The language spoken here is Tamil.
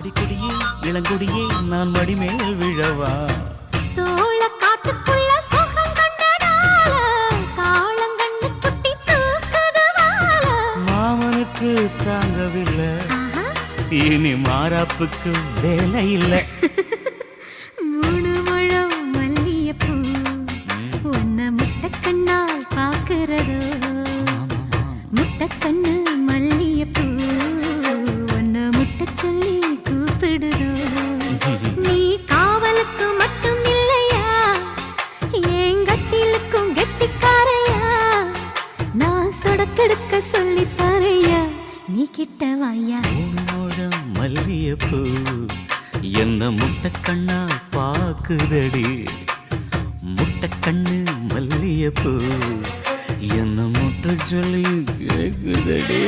அடிக்கொடியே இளங்கொடியே நான் மடிமேல் விழவா சோழ காட்டுக்குள்ள சுகம் கண்டதால காளங்கண்ணு குட்டி தூக்குதுவால மாமனுக்கு தாங்கவில்லை இனி மாறாப்புக்கு வேலை இல்லை மூணு முழம் மல்லியப்பூ உன்னை முட்டைக்கண்ணால் பாக்குறதோ முட்டைக்கண்ணு மல்லியப்பூ உன்னை முட்டை சொல்லி கூப்பிடுதோ நீ காவலுக்கு மட்டும் இல்லையா எங்கட்டிலுக்கும் கெட்டிக்காரையா நான் சொடக்கெடுக்க சொல்லி தரையா நீ கிட்ட வாயா மல்லியப்பூ என்ன முட்டைக்கண்ணா பாக்குதடி முட்டைக்கண்ணு மல்லியப்பூ என்ன முட்டை சொல்லி கேக்குதடி